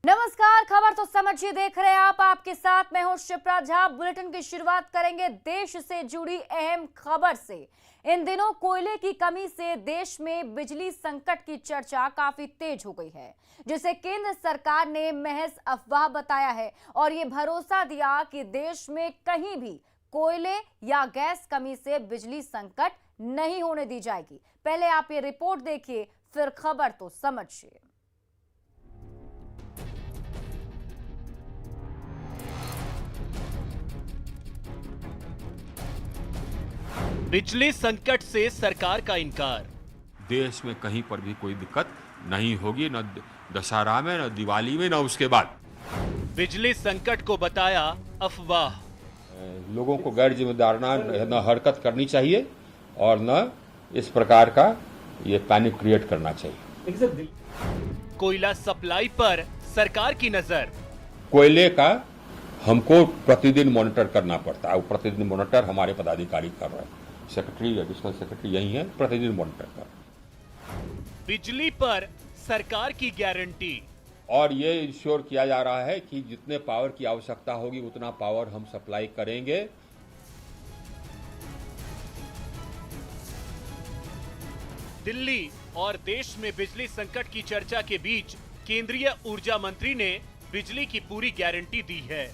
नमस्कार, खबर तो समझिए देख रहे हैं आप। आपके साथ मैं हूं शिप्रा झा। बुलेटिन की शुरुआत करेंगे देश से जुड़ी अहम खबर से। इन दिनों कोयले की कमी से देश में बिजली संकट की चर्चा काफी तेज हो गई है, जिसे केंद्र सरकार ने महज अफवाह बताया है और ये भरोसा दिया कि देश में कहीं भी कोयले या गैस कमी से बिजली संकट नहीं होने दी जाएगी। पहले आप ये रिपोर्ट देखिए, फिर खबर तो समझिए। बिजली संकट से सरकार का इनकार। देश में कहीं पर भी कोई दिक्कत नहीं होगी, न दशहरा में, न दिवाली में, न उसके बाद। बिजली संकट को बताया अफवाह। लोगों को गैर जिम्मेदाराना न हरकत करनी चाहिए और न इस प्रकार का ये पैनिक क्रिएट करना चाहिए। कोयला सप्लाई पर सरकार की नजर। कोयले का हमको प्रतिदिन मॉनिटर करना पड़ता है। वो प्रतिदिन मॉनिटर हमारे पदाधिकारी कर रहे हैं, सेक्रेटरी, एडिशनल सेक्रेटरी यही है, प्रतिदिन मॉनिटर कर रहे हैं। बिजली पर सरकार की गारंटी। और ये इंश्योर किया जा रहा है कि जितने पावर की आवश्यकता होगी उतना पावर हम सप्लाई करेंगे। दिल्ली और देश में बिजली संकट की चर्चा के बीच केंद्रीय ऊर्जा मंत्री ने बिजली की पूरी गारंटी दी है।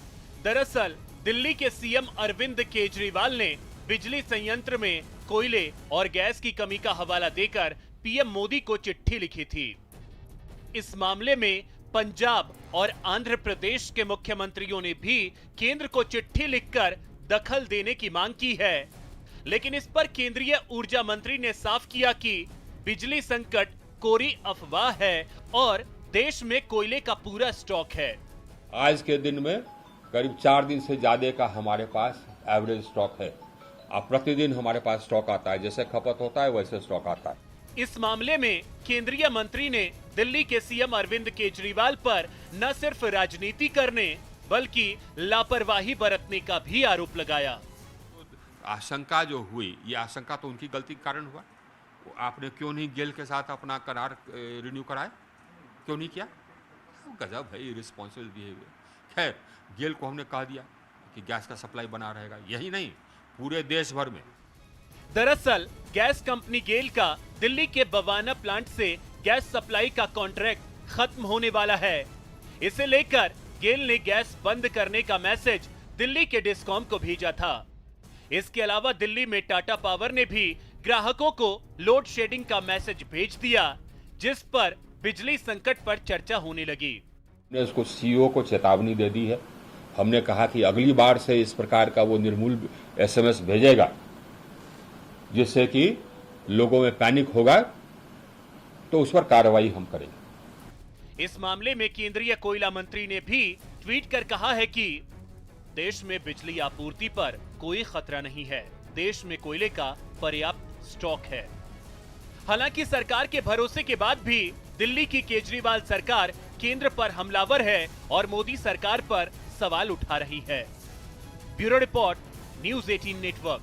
दरअसल दिल्ली के सीएम अरविंद केजरीवाल ने बिजली संयंत्र में कोयले और गैस की कमी का हवाला देकर पीएम मोदी को चिट्ठी लिखी थी। इस मामले में पंजाब और आंध्र प्रदेश के मुख्यमंत्रियों ने भी केंद्र को चिट्ठी लिखकर दखल देने की मांग की है, लेकिन इस पर केंद्रीय ऊर्जा मंत्री ने साफ किया कि बिजली संकट कोरी अफवाह है और देश में कोयले का पूरा स्टॉक है। आज के दिन में करीब 4 दिन से ज्यादा का हमारे पास एवरेज स्टॉक है। अब प्रतिदिन हमारे पास स्टॉक आता है, जैसे खपत होता है वैसे स्टॉक आता है। इस मामले में केंद्रीय मंत्री ने दिल्ली के सीएम अरविंद केजरीवाल पर न सिर्फ राजनीति करने बल्कि लापरवाही बरतने का भी आरोप लगाया। आशंका जो हुई, ये आशंका तो उनकी गलती के कारण हुआ। आपने क्यों नहीं गेल के साथ अपना करार रिन्यू कराया, क्यों नहीं किया? गजब है, इररिस्पॉन्सिबल बिहेवियर। खैर, गेल को हमने कह दिया कि गैस का सप्लाई बना रहेगा, यही नहीं पूरे देश भर में। दरअसल गैस कंपनी गेल का दिल्ली के बवाना प्लांट से गैस सप्लाई का कॉन्ट्रैक्ट खत्म होने वाला है। इसे लेकर गेल ने गैस बंद करने का मैसेज दिल्ली के डिस्कॉम को भेजा था। इसके अलावा दिल्ली में टाटा पावर ने भी ग्राहकों को लोड शेडिंग का मैसेज भेज दिया, जिस पर बिजली संकट पर चर्चा होने लगी। ने उसको सीईओ को चेतावनी दे दी है। हमने कहा कि अगली बार से इस प्रकार का वो निर्मूल एसएमएस भेजेगा, जिससे कि लोगों में पैनिक होगा, तो उस पर कार्रवाई हम करेंगे। इस मामले में केंद्रीय कोयला मंत्री ने भी ट्वीट कर कहा है कि देश में बिजली आपूर्ति पर कोई खतरा नहीं है, देश में कोयले का पर्याप्त स्टॉक है। हालांकि सरकार के भरोसे के बाद भी दिल्ली की केजरीवाल सरकार केंद्र पर हमलावर है और मोदी सरकार पर सवाल उठा रही है। Bureau report, news 18 network.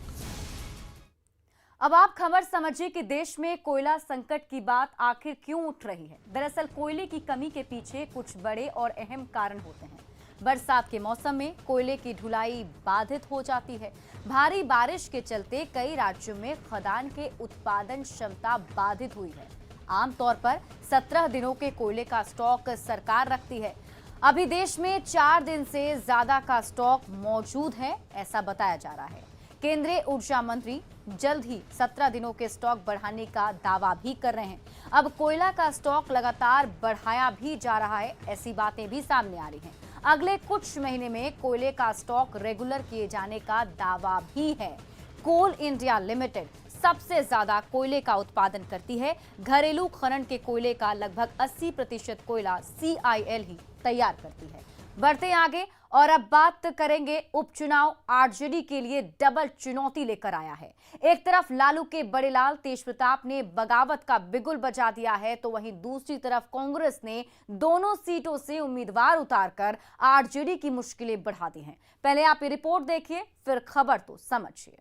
अब आप खबर समझिए कि देश में कोयला संकट की बात आखिर क्यों उठ रही है। दरअसल कोयले की कमी के पीछे कुछ बड़े और अहम कारण होते हैं। बरसात के मौसम में कोयले की ढुलाई बाधित हो जाती है। भारी बारिश के चलते कई राज्यों में खदान के उत्पादन क्षमता बाधित हुई है। आमतौर पर 17 दिनों के कोयले का स्टॉक सरकार रखती है। अभी देश में 4 दिन से ज्यादा का स्टॉक मौजूद है, ऐसा बताया जा रहा है। केंद्रीय ऊर्जा मंत्री जल्द ही 17 दिनों के स्टॉक बढ़ाने का दावा भी कर रहे हैं। अब कोयला का स्टॉक लगातार बढ़ाया भी जा रहा है, ऐसी बातें भी सामने आ रही हैं। अगले कुछ महीने में कोयले का स्टॉक रेगुलर किए जाने का दावा भी है। कोल इंडिया लिमिटेड सबसे ज्यादा कोयले का उत्पादन करती है। घरेलू खनन के कोयले का लगभग 80% कोयला CIL ही तैयार करती है। बढ़ते आगे और अब बात करेंगे उपचुनाव। आरजेडी के लिए डबल चुनौती लेकर आया है। एक तरफ लालू के बड़े लाल तेज प्रताप ने बगावत का बिगुल बजा दिया है, तो वहीं दूसरी तरफ कांग्रेस ने दोनों सीटों से उम्मीदवार उतारकर आरजेडी की मुश्किलें बढ़ा दी हैं। पहले आप ये रिपोर्ट देखिए, फिर खबर तो समझिए।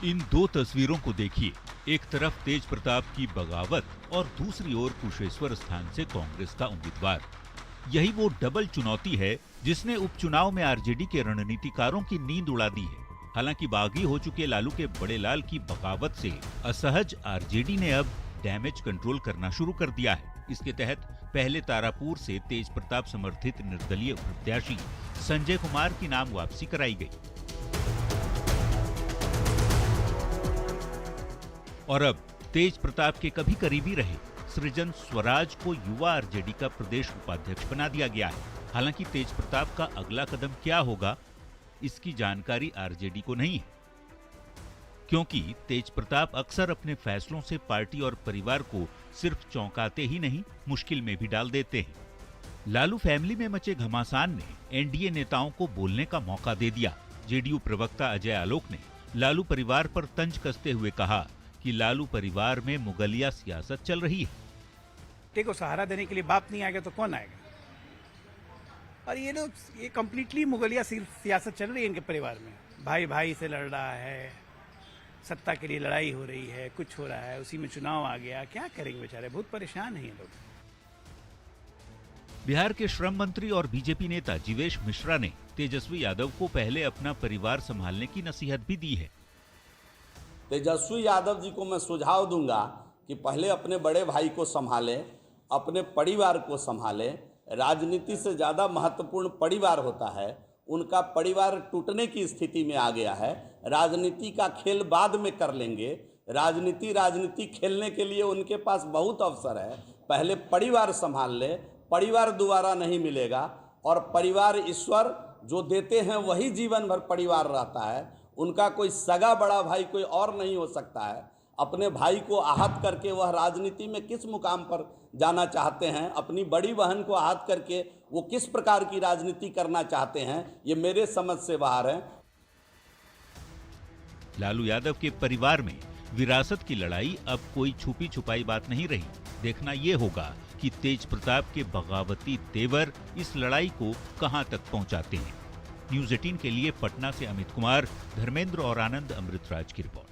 इन दो तस्वीरों को देखिए। एक तरफ तेज प्रताप की बगावत और दूसरी ओर कुशेश्वर स्थान से कांग्रेस का उम्मीदवार। यही वो डबल चुनौती है जिसने उपचुनाव में आरजेडी के रणनीतिकारों की नींद उड़ा दी है। हालांकि बागी हो चुके लालू के बड़े लाल की बगावत से असहज आरजेडी ने अब डैमेज कंट्रोल करना शुरू कर दिया है। इसके तहत पहले तारापुर से तेज प्रताप समर्थित निर्दलीय प्रत्याशी संजय कुमार की नाम वापसी कराई गई और अब तेज प्रताप के कभी करीबी रहे सृजन स्वराज को युवा आरजेडी का प्रदेश उपाध्यक्ष बना दिया गया है। हालांकि तेज प्रताप का अगला कदम क्या होगा, इसकी जानकारी आरजेडी को नहीं है, क्योंकि तेज प्रताप अक्सर अपने फैसलों से पार्टी और परिवार को सिर्फ चौंकाते ही नहीं, मुश्किल में भी डाल देते हैं। लालू फैमिली में मचे घमासान ने एनडीए नेताओं को बोलने का मौका दे दिया। जेडीयू प्रवक्ता अजय आलोक ने लालू परिवार पर तंज कसते हुए कहा कि लालू परिवार में मुगलिया सियासत चल रही है। को सहारा देने के लिए बाप नहीं आएगा तो कौन आएगा? और ये लोग ये कंप्लीटली मुगलिया सियासत चल रही है इनके परिवार में। भाई भाई से लड़ रहा है, सत्ता के लिए लड़ाई हो रही है, कुछ हो रहा है, उसी में चुनाव आ गया, क्या करेंगे बेचारे, बहुत परेशान हैं ये लोग। बिहार के श्रम मंत्री और बीजेपी नेता जीवेश मिश्रा ने तेजस्वी यादव को पहले अपना परिवार संभालने की नसीहत भी दी है। तेजस्वी यादव जी को मैं सुझाव दूंगा कि पहले अपने बड़े भाई को संभालें, अपने परिवार को संभालें। राजनीति से ज़्यादा महत्वपूर्ण परिवार होता है। उनका परिवार टूटने की स्थिति में आ गया है। राजनीति का खेल बाद में कर लेंगे। राजनीति खेलने के लिए उनके पास बहुत अवसर है। पहले परिवार संभाल ले। परिवार दोबारा नहीं मिलेगा और परिवार ईश्वर जो देते हैं वही जीवन भर परिवार रहता है। उनका कोई सगा बड़ा भाई कोई और नहीं हो सकता है। अपने भाई को आहत करके वह राजनीति में किस मुकाम पर जाना चाहते हैं, अपनी बड़ी बहन को आहत करके वो किस प्रकार की राजनीति करना चाहते हैं, ये मेरे समझ से बाहर है। लालू यादव के परिवार में विरासत की लड़ाई अब कोई छुपी छुपाई बात नहीं रही। देखना यह होगा कि तेज प्रताप के बगावती तेवर इस लड़ाई को कहां तक पहुंचाते हैं। न्यूज़ 18 के लिए पटना से अमित कुमार, धर्मेंद्र और आनंद अमृतराज की रिपोर्ट।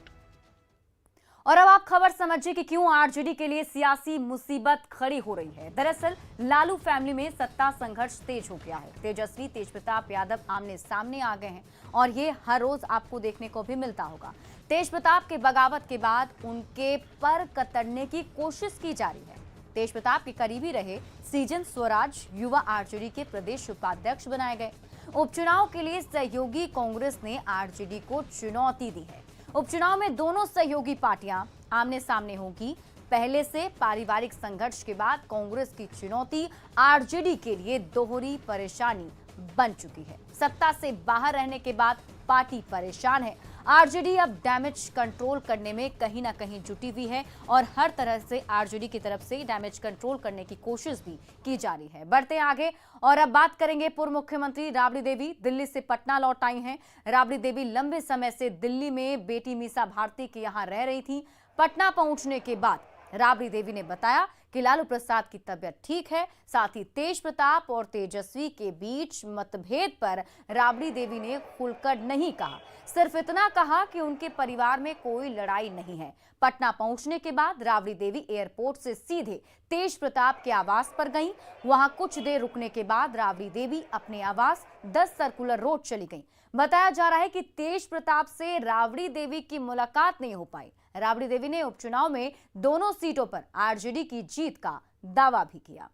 और अब आप खबर समझिए कि क्यों आरजेडी के लिए सियासी मुसीबत खड़ी हो रही है। दरअसल लालू फैमिली में सत्ता संघर्ष तेज हो गया है। तेजस्वी तेज प्रताप यादव आमने सामने आ गए हैं और ये हर रोज आपको देखने को भी मिलता होगा। तेज प्रताप के बगावत के बाद उनके पर कतरने की कोशिश की जा रही है। तेज प्रताप के करीबी रहे सृजन स्वराज युवा आरजेडी के प्रदेश उपाध्यक्ष बनाए गए। उपचुनाव के लिए सहयोगी कांग्रेस ने आरजेडी को चुनौती दी है। उपचुनाव में दोनों सहयोगी पार्टियां आमने सामने होंगी। पहले से पारिवारिक संघर्ष के बाद कांग्रेस की चुनौती आरजेडी के लिए दोहरी परेशानी बन चुकी है। सत्ता से बाहर रहने के बाद पार्टी परेशान है। आरजेडी अब डैमेज कंट्रोल करने में कहीं ना कहीं जुटी हुई है और हर तरह से आरजेडी की तरफ से डैमेज कंट्रोल करने की कोशिश भी की जा रही है। बढ़ते आगे और अब बात करेंगे पूर्व मुख्यमंत्री राबड़ी देवी। दिल्ली से पटना लौट आई हैं। राबड़ी देवी लंबे समय से दिल्ली में बेटी मीसा भारती के यहाँ रह रही थी। पटना पहुंचने के बाद राबड़ी देवी ने बताया कि लालू प्रसाद की तबीयत ठीक है। साथ ही तेज प्रताप और तेजस्वी के बीच मतभेद पर राबड़ी देवी ने खुलकर नहीं कहा, सिर्फ इतना कहा कि उनके परिवार में कोई लड़ाई नहीं है। पटना पहुंचने के बाद राबड़ी देवी एयरपोर्ट से सीधे तेज प्रताप के आवास पर गईं। वहां कुछ देर रुकने के बाद राबड़ी देवी अपने आवास 10 सर्कुलर रोड चली गईं। बताया जा रहा है कि तेज प्रताप से राबड़ी देवी की मुलाकात नहीं हो पाई। राबड़ी देवी ने उपचुनाव में दोनों सीटों पर आरजेडी की जीत का दावा भी किया।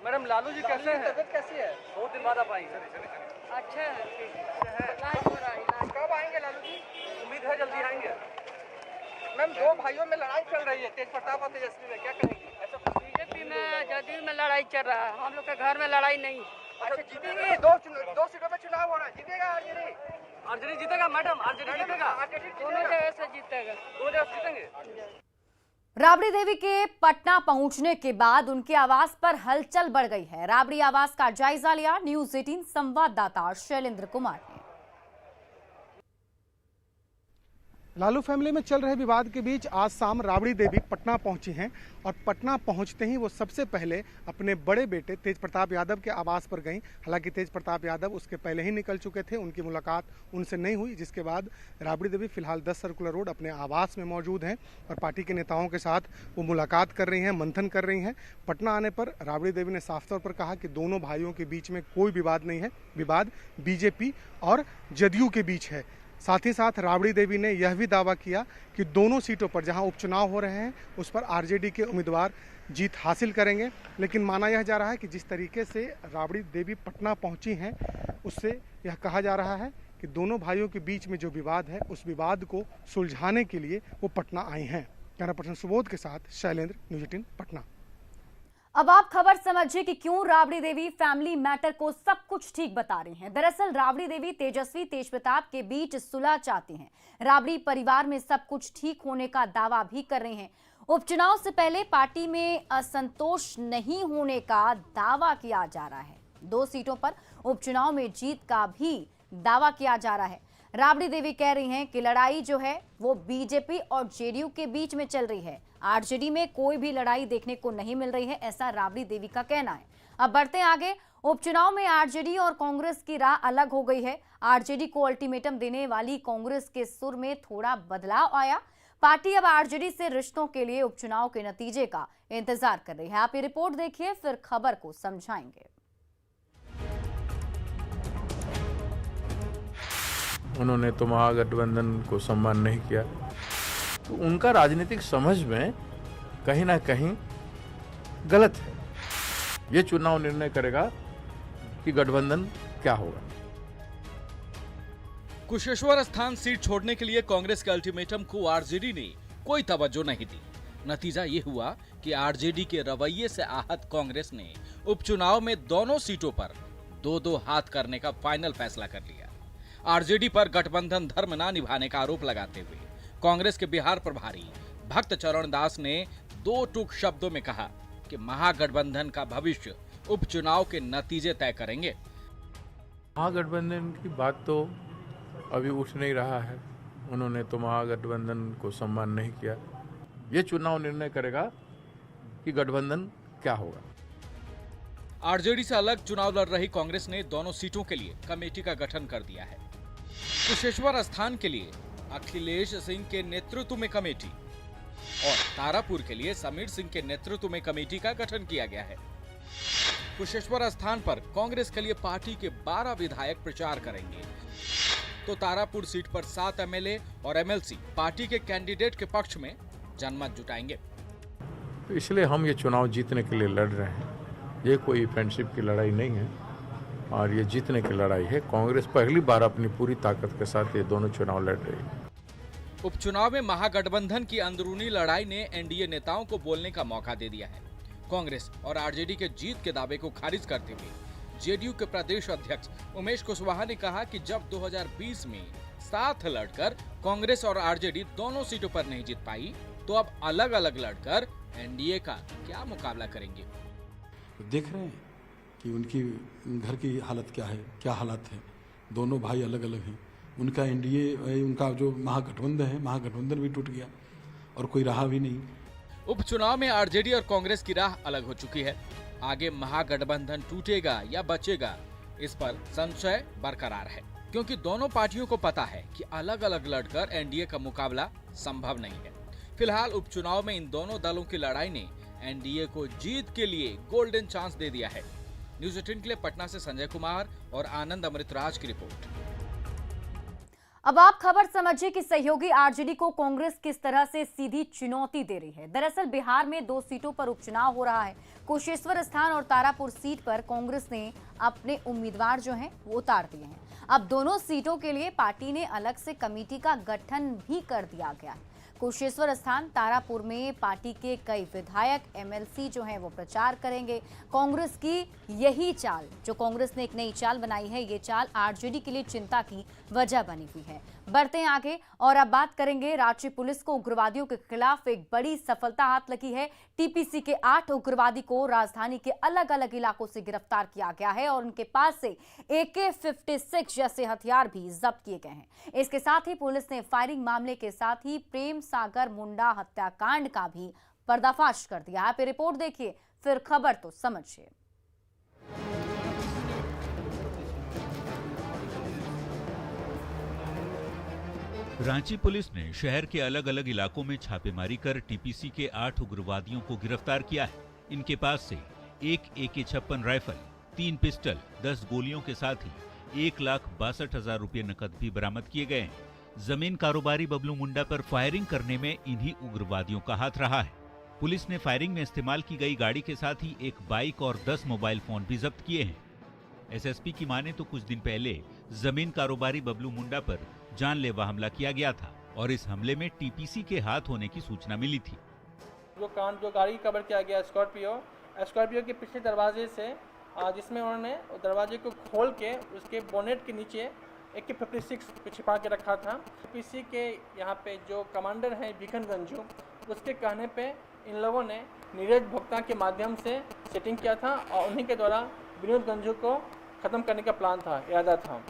मैडम लालू जी कैसे हैं? तबीयत कैसी है? बहुत दिन बाद आप आई। अच्छा है। कब आएंगे लालू जी? उम्मीद है जल्दी आएंगे। मैम दो भाइयों में लड़ाई चल रही है, तेज प्रताप और तेजस्वी में, क्या कहेंगी? बीजेपी में जदयू में लड़ाई चल रहा है, हम लोग के घर में लड़ाई नहीं। अच्छा जीतेगी, दो सीटों में चुनाव हो रहा है, जीतेगा आरजेडी? आरजेडी जीतेगा मैडम, आरजेडी जीतेगा, दोनों जगह से जीतेगा, दो जगह जीतेंगे। राबड़ी देवी के पटना पहुंचने के बाद उनके आवास पर हलचल बढ़ गई है। राबड़ी आवास का जायजा लिया न्यूज़ 18 संवाददाता शैलेंद्र कुमार ने। लालू फैमिली में चल रहे विवाद के बीच आज शाम राबड़ी देवी पटना पहुंची हैं और पटना पहुंचते ही वो सबसे पहले अपने बड़े बेटे तेज प्रताप यादव के आवास पर गईं। हालांकि तेज प्रताप यादव उसके पहले ही निकल चुके थे, उनकी मुलाकात उनसे नहीं हुई, जिसके बाद राबड़ी देवी फिलहाल 10 सर्कुलर रोड अपने आवास में मौजूद हैं और पार्टी के नेताओं के साथ वो मुलाकात कर रही हैं, मंथन कर रही हैं। पटना आने पर राबड़ी देवी ने साफ तौर पर कहा कि दोनों भाइयों के बीच में कोई विवाद नहीं है, विवाद बीजेपी और जदयू के बीच है। साथ ही साथ राबड़ी देवी ने यह भी दावा किया कि दोनों सीटों पर जहां उपचुनाव हो रहे हैं उस पर आरजेडी के उम्मीदवार जीत हासिल करेंगे। लेकिन माना यह जा रहा है कि जिस तरीके से राबड़ी देवी पटना पहुंची हैं उससे यह कहा जा रहा है कि दोनों भाइयों के बीच में जो विवाद है उस विवाद को सुलझाने के लिए वो पटना आई हैं। कैमरा पर्सन सुबोध के साथ शैलेंद्र, न्यूज़ 18 पटना। अब आप खबर समझिए कि क्यों राबड़ी देवी फैमिली मैटर को सब कुछ ठीक बता रही हैं। दरअसल राबड़ी देवी तेजस्वी तेज प्रताप के बीच सुलह चाहती हैं। राबड़ी परिवार में सब कुछ ठीक होने का दावा भी कर रही हैं। उपचुनाव से पहले पार्टी में असंतोष नहीं होने का दावा किया जा रहा है। 2 सीटों पर उपचुनाव में जीत का भी दावा किया जा रहा है। राबड़ी देवी कह रही हैं कि लड़ाई जो है वो बीजेपी और जेडीयू के बीच में चल रही है। आरजेडी में कोई भी लड़ाई देखने को नहीं मिल रही है, ऐसा राबड़ी देवी का कहना है। अब बढ़ते आगे, उपचुनाव में आरजेडी और कांग्रेस की राह अलग हो गई है। आरजेडी को अल्टीमेटम देने वाली कांग्रेस के सुर में थोड़ा बदलाव आया। पार्टी अब आरजेडी से रिश्तों के लिए उपचुनाव के नतीजे का इंतजार कर रही है। आप ये रिपोर्ट देखिए, फिर खबर को समझाएंगे। उन्होंने तो महागठबंधन को सम्मान नहीं किया, तो उनका राजनीतिक समझ में कहीं ना कहीं गलत है। ये चुनाव निर्णय करेगा कि गठबंधन क्या होगा। कुशेश्वर स्थान सीट छोड़ने के लिए कांग्रेस के अल्टीमेटम को आरजेडी ने कोई तवज्जो नहीं दी। नतीजा ये हुआ कि आरजेडी के रवैये से आहत कांग्रेस ने उपचुनाव में दोनों सीटों पर 2-2 हाथ करने का फाइनल फैसला कर लिया। आरजेडी पर गठबंधन धर्म ना निभाने का आरोप लगाते हुए कांग्रेस के बिहार प्रभारी भक्त चरण दास ने 2 टूक शब्दों में कहा कि महागठबंधन का भविष्य उपचुनाव के नतीजे तय करेंगे। महागठबंधन की बात तो अभी उठ नहीं रहा है। उन्होंने तो महागठबंधन को सम्मान नहीं किया। ये चुनाव निर्णय करेगा कि गठबंधन क्या होगा। आरजेडी से अलग चुनाव लड़ रही कांग्रेस ने दोनों सीटों के लिए कमेटी का गठन कर दिया है। कुशेश्वर स्थान के लिए अखिलेश सिंह के नेतृत्व में कमेटी और तारापुर के लिए समीर सिंह के नेतृत्व में कमेटी का गठन किया गया है। कुशेश्वर स्थान पर कांग्रेस के लिए पार्टी के 12 विधायक प्रचार करेंगे, तो तारापुर सीट पर 7 एमएलए और एमएलसी पार्टी के कैंडिडेट के पक्ष में जनमत जुटाएंगे। तो इसलिए हम ये चुनाव जीतने के लिए लड़ रहे हैं। ये कोई फ्रेंडशिप की लड़ाई नहीं है और ये जीतने की लड़ाई है। कांग्रेस पहली बार अपनी पूरी ताकत के साथ ये दोनों चुनाव लड़ रही है। उपचुनाव में महागठबंधन की अंदरूनी लड़ाई ने एनडीए नेताओं को बोलने का मौका दे दिया है। कांग्रेस और आरजेडी के जीत के दावे को खारिज करते हुए जेडीयू के प्रदेश अध्यक्ष उमेश कुशवाहा ने कहा कि जब 2020 में साथ लड़कर कांग्रेस और आरजेडी दोनों सीटों पर नहीं जीत पाई, तो अब अलग अलग लड़कर एनडीए का क्या मुकाबला करेंगे। देख रहे हैं कि उनकी घर की हालत क्या है, क्या हालात है। दोनों भाई अलग अलग हैं। उनका एनडीए, उनका जो महागठबंधन है, महागठबंधन भी टूट गया और कोई रहा भी नहीं। उपचुनाव में आरजेडी और कांग्रेस की राह अलग हो चुकी है। आगे महागठबंधन टूटेगा या बचेगा, इस पर संशय बरकरार है, क्योंकि दोनों पार्टियों को पता है कि अलग अलग लड़कर एनडीए का मुकाबला संभव नहीं है। फिलहाल उपचुनाव में इन दोनों दलों की लड़ाई ने एनडीए को जीत के लिए गोल्डन चांस दे दिया है। न्यूज़ 18 के लिए पटना से संजय कुमार और आनंद अमृतराज की रिपोर्ट। अब आप खबर समझिए कि सहयोगी आरजेडी को कांग्रेस किस तरह से सीधी चुनौती दे रही है। दरअसल बिहार में 2 सीटों पर उपचुनाव हो रहा है। कुशेश्वर स्थान और तारापुर सीट पर कांग्रेस ने अपने उम्मीदवार जो हैं वो उतार दिए हैं। अब दोनों सीटों के लिए पार्टी ने अलग से कमेटी का गठन भी कर दिया गया है। कुशेश्वर स्थान तारापुर में पार्टी के कई विधायक एमएलसी जो हैं वो प्रचार करेंगे। कांग्रेस की यही चाल, जो कांग्रेस ने एक नई चाल बनाई है, ये चाल आरजेडी के लिए चिंता की वजह बनी हुई है। बढ़ते हैं आगे और अब बात करेंगे, राज्य पुलिस को उग्रवादियों के खिलाफ एक बड़ी सफलता हाथ लगी है। टीपीसी के 8 उग्रवादी को राजधानी के अलग अलग इलाकों से गिरफ्तार किया गया है और उनके पास से AK-56 जैसे हथियार भी जब्त किए गए हैं। इसके साथ ही पुलिस ने फायरिंग मामले के साथ ही प्रेम सागर मुंडा हत्याकांड का भी पर्दाफाश कर दिया है। रिपोर्ट देखिए, फिर खबर तो समझिए। रांची पुलिस ने शहर के अलग अलग इलाकों में छापेमारी कर टीपीसी के 8 उग्रवादियों को गिरफ्तार किया है। इनके पास से एक AK-56 राइफल, 3 पिस्टल, 10 गोलियों के साथ ही 1,62,000 रुपये नकद भी बरामद किए गए हैं। जमीन कारोबारी बबलू मुंडा पर फायरिंग करने में इन्हीं उग्रवादियों का हाथ रहा है। पुलिस ने फायरिंग में इस्तेमाल की गई गाड़ी के साथ ही एक बाइक और 10 मोबाइल फोन भी जब्त किए हैं। SSP की माने तो कुछ दिन पहले जमीन कारोबारी बबलू मुंडा पर जानलेवा हमला किया गया था और इस हमले में टीपीसी के हाथ होने की सूचना मिली थी। जो गाड़ी कवर किया गया स्कॉर्पियो के पिछले दरवाजे से, जिसमें उन्होंने दरवाजे को खोल के उसके बोनेट के नीचे AK-56 छिपा के रखा था। टीपीसी के यहाँ पे जो कमांडर हैं भिखन गंजू, उसके कहने पे इन लोगों ने नीरज भोक्ता के माध्यम से सेटिंग किया था और उन्हीं के द्वारा विनोद गंजू को खत्म करने का प्लान था, इरादा था।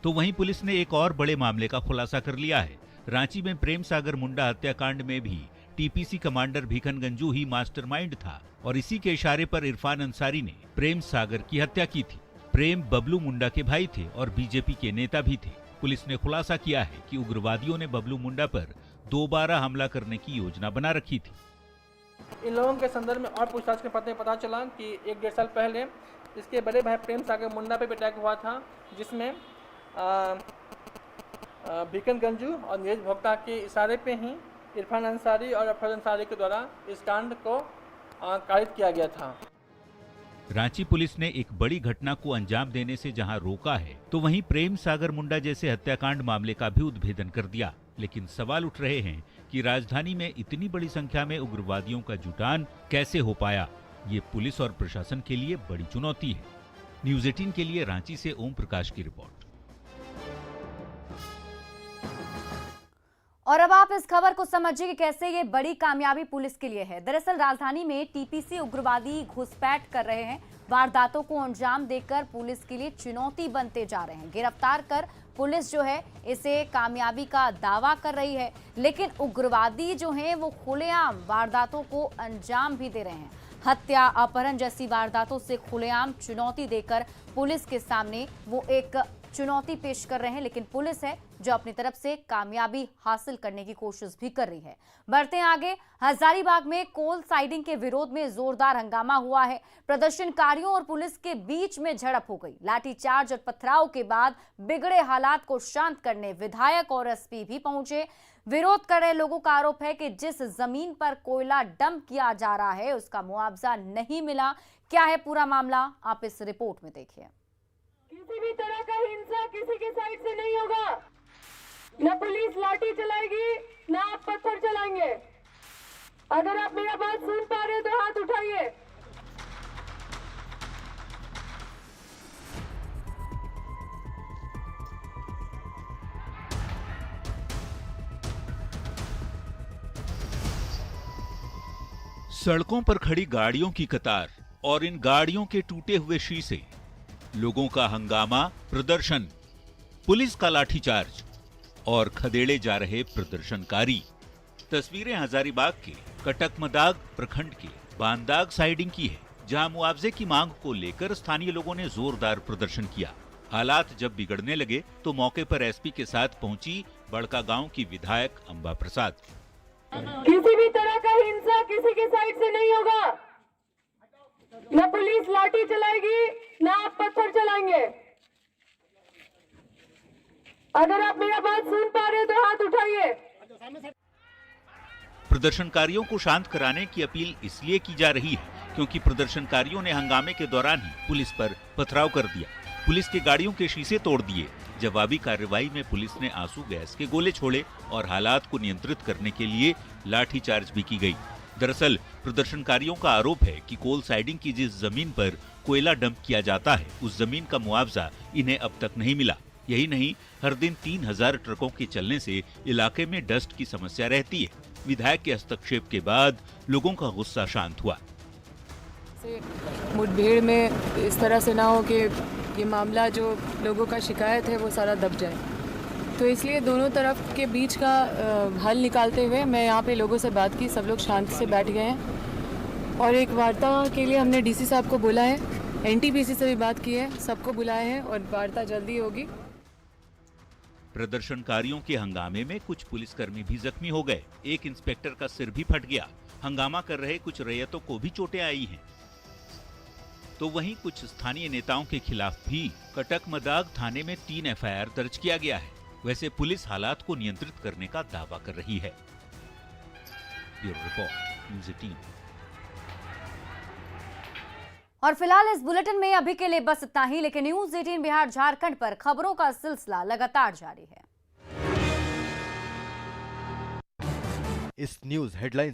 तो वहीं पुलिस ने एक और बड़े मामले का खुलासा कर लिया है। रांची में प्रेम सागर मुंडा हत्याकांड में भी टीपीसी कमांडर भिखन गंजू ही मास्टरमाइंड था और इसी के इशारे पर इरफान अंसारी ने प्रेम सागर की हत्या की थी। प्रेम बबलू मुंडा के भाई थे और बीजेपी के नेता भी थे। पुलिस ने खुलासा किया है कि उग्रवादियों ने बबलू मुंडा पर दोबारा हमला करने की योजना बना रखी थी। इन लोगों के संदर्भ में और पूछताछ के पता चला कि 1-1.5 साल पहले इसके बड़े भाई प्रेम सागर मुंडा पे अटैक हुआ था, जिसमें भिखन गंजू और नीरज भोक्ता के इशारे पे ही इरफान अंसारी और अफरोज अंसारी के द्वारा इस कांड को कारित किया गया था। रांची पुलिस ने एक बड़ी घटना को अंजाम देने से जहां रोका है, तो वहीं प्रेम सागर मुंडा जैसे हत्याकांड मामले का भी उद्भेदन कर दिया। लेकिन सवाल उठ रहे हैं कि राजधानी में इतनी बड़ी संख्या में उग्रवादियों का जुटान कैसे हो पाया। ये पुलिस और प्रशासन के लिए बड़ी चुनौती है। न्यूज़ 18 के लिए रांची से ओम प्रकाश की रिपोर्ट। और अब आप इस खबर को समझिए कि कैसे ये बड़ी कामयाबी पुलिस के लिए है। दरअसल राजधानी में टीपीसी उग्रवादी घुसपैठ कर रहे हैं। वारदातों को अंजाम देकर पुलिस के लिए चुनौती बनते जा रहे हैं। गिरफ्तार कर पुलिस जो है इसे कामयाबी का दावा कर रही है, लेकिन उग्रवादी जो हैं वो खुलेआम वारदातों को अंजाम भी दे रहे हैं। हत्या, अपहरण जैसी वारदातों से खुलेआम चुनौती देकर पुलिस के सामने वो एक चुनौती पेश कर रहे हैं, लेकिन पुलिस है जो अपनी तरफ से कामयाबी हासिल करने की कोशिश भी कर रही है। बढ़ते हैं आगे। हजारीबाग में कोल साइडिंग के विरोध में जोरदार हंगामा हुआ है। प्रदर्शनकारियों और पुलिस के बीच में झड़प हो गई। लाठीचार्ज और पथराव के बाद बिगड़े हालात को शांत करने विधायक और SP भी पहुंचे। विरोध कर रहे लोगों का आरोप है कि जिस जमीन पर कोयला डंप किया जा रहा है उसका मुआवजा नहीं मिला। क्या है पूरा मामला, आप इस रिपोर्ट में देखिए। किसी भी तरह का हिंसा किसी के साइड से नहीं होगा। न पुलिस लाठी चलाएगी, न आप पत्थर चलाएंगे। अगर आप मेरा बात सुन पा रहे हो तो हाथ उठाइए। सड़कों पर खड़ी गाड़ियों की कतार और इन गाड़ियों के टूटे हुए शीशे, लोगों का हंगामा, प्रदर्शन, पुलिस का लाठीचार्ज और खदेड़े जा रहे प्रदर्शनकारी। तस्वीरें हजारीबाग के कटकमदाग प्रखंड के बांदाग साइडिंग की है, जहां मुआवजे की मांग को लेकर स्थानीय लोगों ने जोरदार प्रदर्शन किया। हालात जब बिगड़ने लगे तो मौके पर SP के साथ पहुंची बड़का गांव की विधायक अंबा प्रसाद। किसी भी तरह का हिंसा किसी के साइड से नहीं होगा। न पुलिस लाठी चलाएगी, न आप पत्थर चलाएंगे। अगर आप मेरा बात सुन पा रहे हो तो हाथ उठाइए। प्रदर्शनकारियों को शांत कराने की अपील इसलिए की जा रही है क्योंकि प्रदर्शनकारियों ने हंगामे के दौरान ही पुलिस पर पथराव कर दिया। पुलिस की गाड़ियों के शीशे तोड़ दिए। जवाबी कार्रवाई में पुलिस ने आंसू गैस के गोले छोड़े और हालात को नियंत्रित करने के लिए लाठीचार्ज भी की गई। दरअसल प्रदर्शनकारियों का आरोप है कि कोल साइडिंग की जिस जमीन पर कोयला डंप किया जाता है उस जमीन का मुआवजा इन्हें अब तक नहीं मिला। यही नहीं, हर दिन 3000 ट्रकों के चलने से इलाके में डस्ट की समस्या रहती है। विधायक के हस्तक्षेप के बाद लोगों का गुस्सा शांत हुआ। मुठभेड़ में इस तरह से ना हो कि ये मामला जो लोगों का शिकायत है वो सारा दब जाए, तो इसलिए दोनों तरफ के बीच का हल निकालते हुए मैं यहाँ पे लोगों से बात की। सब लोग शांति से बैठ गए हैं और एक वार्ता के लिए हमने डीसी साहब को बुलाया है, एनटीपीसी से भी बात की है, सबको बुलाए हैं और वार्ता जल्दी होगी। प्रदर्शनकारियों के हंगामे में कुछ पुलिसकर्मी भी जख्मी हो गए। एक इंस्पेक्टर का सिर भी फट गया। हंगामा कर रहे कुछ रैयतों को भी चोटें आई हैं। तो वहीं कुछ स्थानीय नेताओं के खिलाफ भी कटकमदाग थाने में 3 एफआईआर दर्ज किया गया है। वैसे पुलिस हालात को नियंत्रित करने का दावा कर रही है। Bureau report, news 18। और फिलहाल इस बुलेटिन में अभी के लिए बस इतना ही, लेकिन न्यूज़ 18 बिहार झारखंड पर खबरों का सिलसिला लगातार जारी है। इस न्यूज़ हेडलाइंस